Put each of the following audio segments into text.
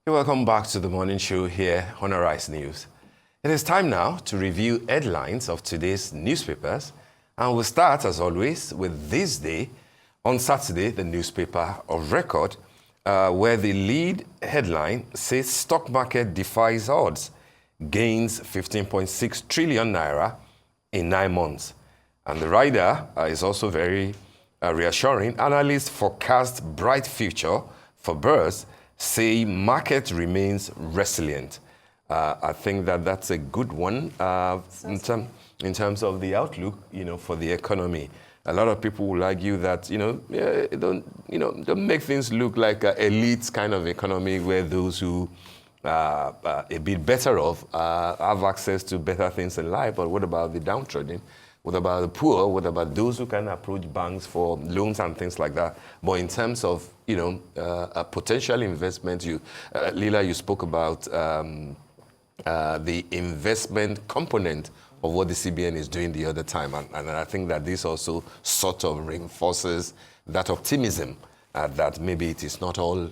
Welcome back to the morning show here on Arise News. It is time now to review headlines of today's newspapers, and we'll start, as always, with This Day. On Saturday, the newspaper of record, where the lead headline says stock market defies odds, gains 15.6 trillion naira in 9 months. And the rider is also very reassuring. Analysts forecast bright future for Burrs, say market remains resilient. I think that that's a good one in terms of the outlook, for the economy. A lot of people will argue that, don't make things look like an elite kind of economy where those who are a bit better off have access to better things in life. But what about the downtrodden? What about the poor? What about those who can approach banks for loans and things like that? But in terms of, a potential investment, Lila, you spoke about the investment component of what the CBN is doing the other time. And I think that this also sort of reinforces that optimism that maybe it is not all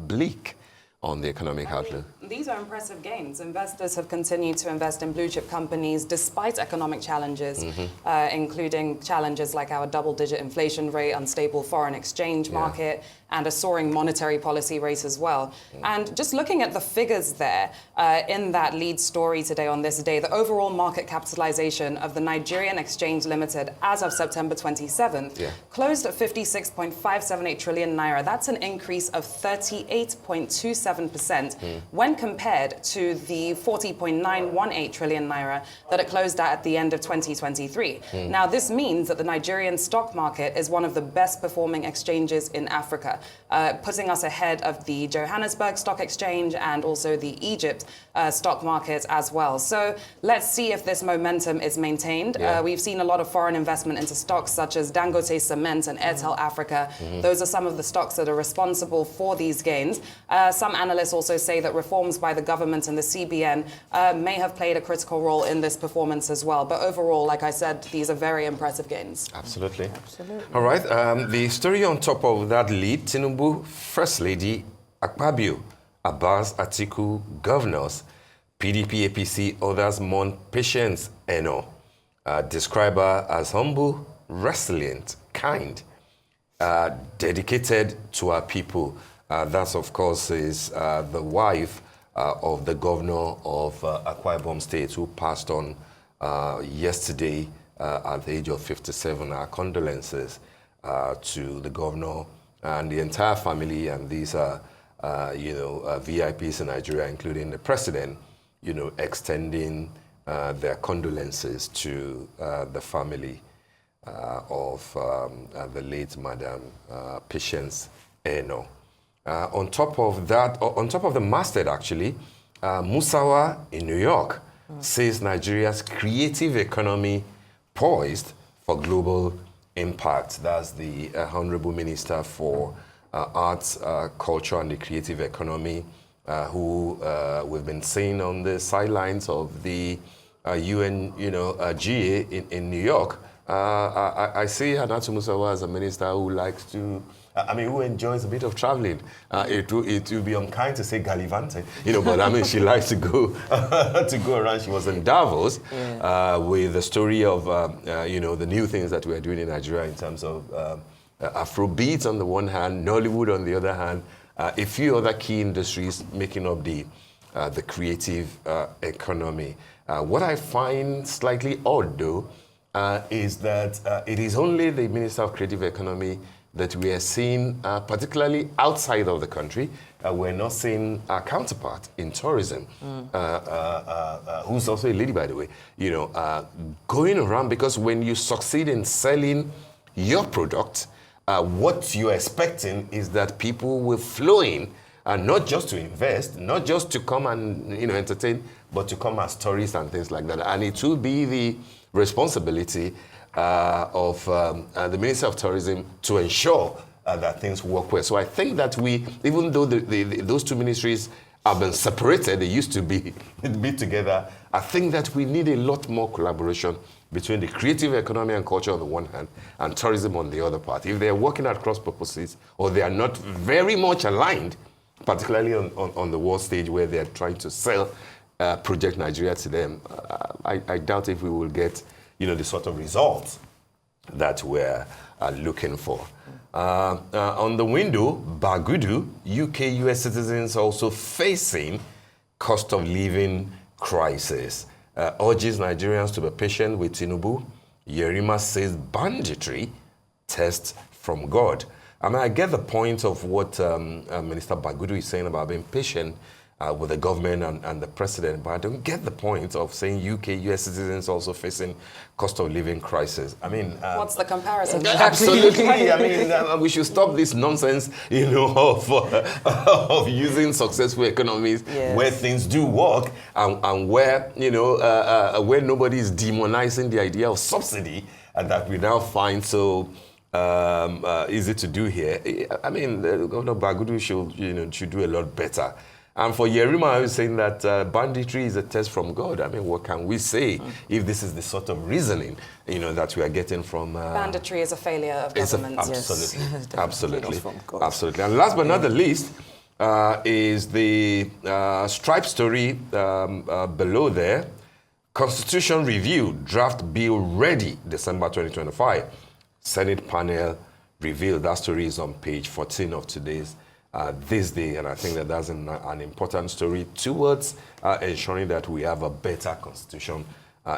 bleak on the economic outlook. These are impressive gains. Investors have continued to invest in blue chip companies despite economic challenges, including challenges like our double-digit inflation rate, unstable foreign exchange market, and a soaring monetary policy rate as well. And just looking at the figures there, in that lead story today on This Day, the overall market capitalization of the Nigerian Exchange Limited as of September 27th closed at 56.578 trillion naira. That's an increase of 38.27% when compared to the 40.918 trillion naira that it closed at the end of 2023. Now, this means that the Nigerian stock market is one of the best performing exchanges in Africa, putting us ahead of the Johannesburg Stock Exchange and also the Egypt stock market as well. So let's see if this momentum is maintained. We've seen a lot of foreign investment into stocks such as Dangote Cement and Airtel Africa. Those are some of the stocks that are responsible for these gains. Some analysts also say that reforms by the government and the CBN may have played a critical role in this performance as well. But overall, like I said, these are very impressive gains. Absolutely. All right. The story on top of that lead, Tinubu, First Lady, Akpabio, Abbas, Atiku, governors, PDP, APC, others mourn Patience Eno. Describe her as humble, resilient, kind, dedicated to her people. That, of course, is the wife of the governor of Akwa Ibom State, who passed on yesterday at the age of 57. Our condolences to the governor and the entire family, and these are, VIPs in Nigeria, including the president, extending their condolences to the family of the late Madam Patience Eno. On top of the masthead, actually, Musawa in New York says Nigeria's creative economy poised for global impact. That's the Honorable Minister for Arts, Culture and the Creative Economy, who we've been seeing on the sidelines of the UN, GA in New York. I see Hannatu Musawa as a minister who likes to, who enjoys a bit of traveling. It will be unkind to say gallivanting, but she likes to go around. She was in Davos with the story of, the new things that we're doing in Nigeria in terms of Afrobeats on the one hand, Nollywood on the other hand, a few other key industries making up the creative economy. What I find slightly odd, though, is that it is only the Minister of Creative Economy that we are seeing, particularly outside of the country. We're not seeing our counterpart in tourism, who's also a lady, by the way, going around, because when you succeed in selling your product, what you're expecting is that people will flow in, not just to invest, not just to come and entertain, but to come as tourists and things like that. And it will be the responsibility of the Minister of Tourism to ensure that things work well. So I think that even though those two ministries have been separated, they used to be together, I think that we need a lot more collaboration between the creative economy and culture on the one hand and tourism on the other part. If they're working at cross purposes or they are not very much aligned, particularly on the world stage where they're trying to sell Project Nigeria to them, I doubt if we will get, the sort of results that we're looking for. On the window, Bagudu, UK, US citizens also facing cost of living crisis. Urges Nigerians to be patient with Tinubu. Yerima says banditry, test from God. I mean, I get the point of what Minister Bagudu is saying about being patient with the government and the president, but I don't get the point of saying UK, US citizens also facing cost of living crisis. I mean... what's the comparison? Absolutely. I mean, we should stop this nonsense, of using successful economies where things do work and where, where nobody is demonizing the idea of subsidy and that we now find so... easy to do here. I mean, Governor Bagudu should do a lot better. And for Yerima, I was saying that banditry is a test from God. I mean, what can we say if this is the sort of reasoning, that we are getting from... banditry is a failure of government. Absolutely. Yes. Absolutely. Absolutely. And last but not the least is the Stripe story below there. Constitution review, draft bill ready, December 2025. Senate panel revealed. That story is on page 14 of today's This Day, and I think that that's an important story towards ensuring that we have a better constitution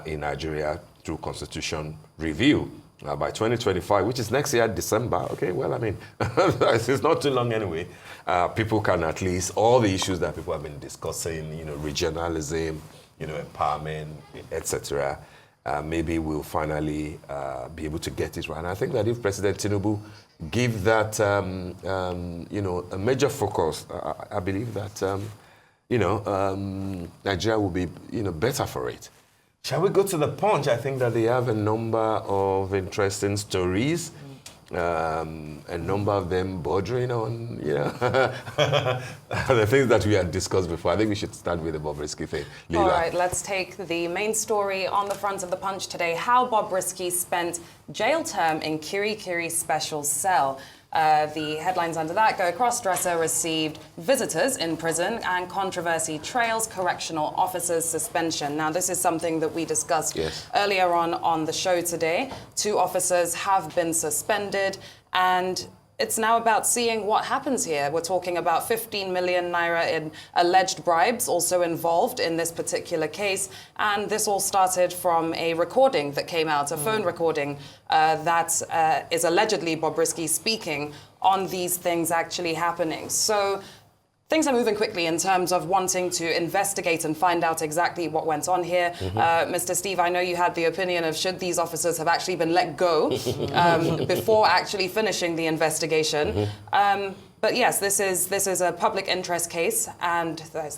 in Nigeria through constitution review by 2025, which is next year, December. Okay, well, I mean, it's not too long anyway. People can at least, all the issues that people have been discussing, regionalism, empowerment, etc., maybe we'll finally be able to get it right. And I think that if President Tinubu give that, a major focus, I believe that, Nigeria will be, better for it. Shall we go to the Punch? I think that they have a number of interesting stories. A number of them bordering on, the things that we had discussed before. I think we should start with the Bobrisky thing. Leela. All right, let's take the main story on the front of the Punch today. How Bobrisky spent jail term in Kirikiri special cell. The headlines under that go: cross-dresser received visitors in prison and controversy trails correctional officers suspension. Now, this is something that we discussed earlier on the show today. 2 officers have been suspended, and it's now about seeing what happens here. We're talking about 15 million naira in alleged bribes also involved in this particular case. And this all started from a recording that came out, a phone recording that is allegedly Bobrisky speaking on these things actually happening. So things are moving quickly in terms of wanting to investigate and find out exactly what went on here. Mr. Steve, I know you had the opinion of should these officers have actually been let go before actually finishing the investigation. But yes, this is a public interest case, and I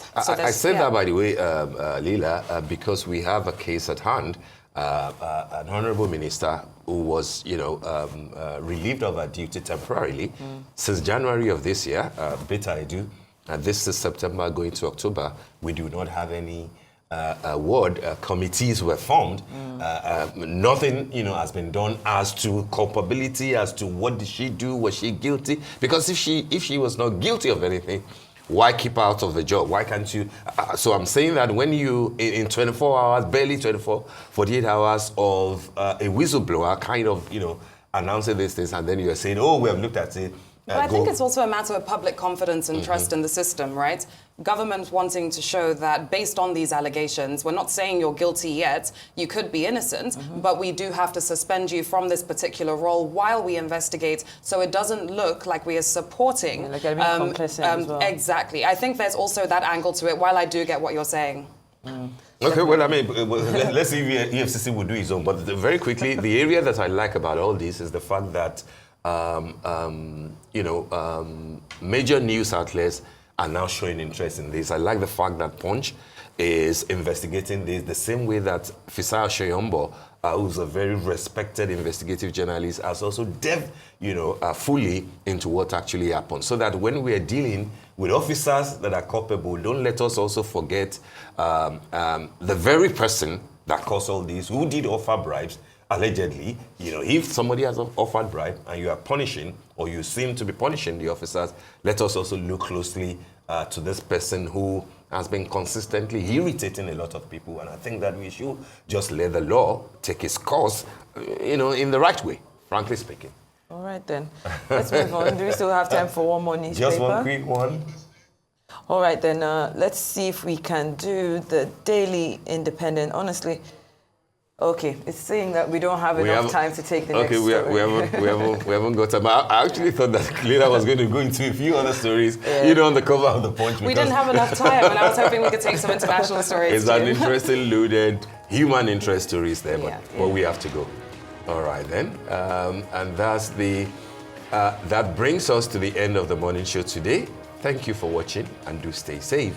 said that, by the way, Leela, because we have a case at hand. An honourable minister who was, relieved of her duty temporarily since January of this year, bitter I do. And this is September going to October. We do not have any ward committees were formed. Nothing, has been done as to culpability, as to what did she do, was she guilty? Because if she was not guilty of anything, why keep her out of the job? Why can't you? So I'm saying that when you, in 24 hours, barely 48 hours of a whistleblower kind of, announcing these things, and then you're saying, oh, we have looked at it. But I think it's also a matter of public confidence and trust in the system, right? Government wanting to show that based on these allegations, we're not saying you're guilty yet, you could be innocent, but we do have to suspend you from this particular role while we investigate, so it doesn't look like we are supporting... complicit as well. Exactly. I think there's also that angle to it, while I do get what you're saying. Okay, well, I mean, let's see if EFCC will do its own. But very quickly, the area that I like about all this is the fact that major news outlets are now showing interest in this. I like the fact that Punch is investigating this the same way that Fisayo Shoyombo, who's a very respected investigative journalist, has also delved, fully into what actually happened. So that when we are dealing with officers that are culpable, don't let us also forget the very person that caused all this, who did offer bribes, allegedly, if somebody has offered bribe and you are punishing, or you seem to be punishing the officers, let us also look closely to this person who has been consistently irritating a lot of people. And I think that we should just let the law take its course, in the right way, frankly speaking. All right, then. Let's move on. Do we still have time for one more newspaper? Just one quick one. All right, then. Let's see if we can do the Daily Independent. Honestly, okay, it's saying that we don't have enough time to take the next story. Okay, we haven't got time. I actually thought that Lena was going to go into a few other stories, on the cover of the Punch. We didn't have enough time, and I was hoping we could take some international stories. It's an interesting, loaded, human interest stories there, but we have to go. All right, then. And that's that brings us to the end of the morning show today. Thank you for watching, and do stay safe.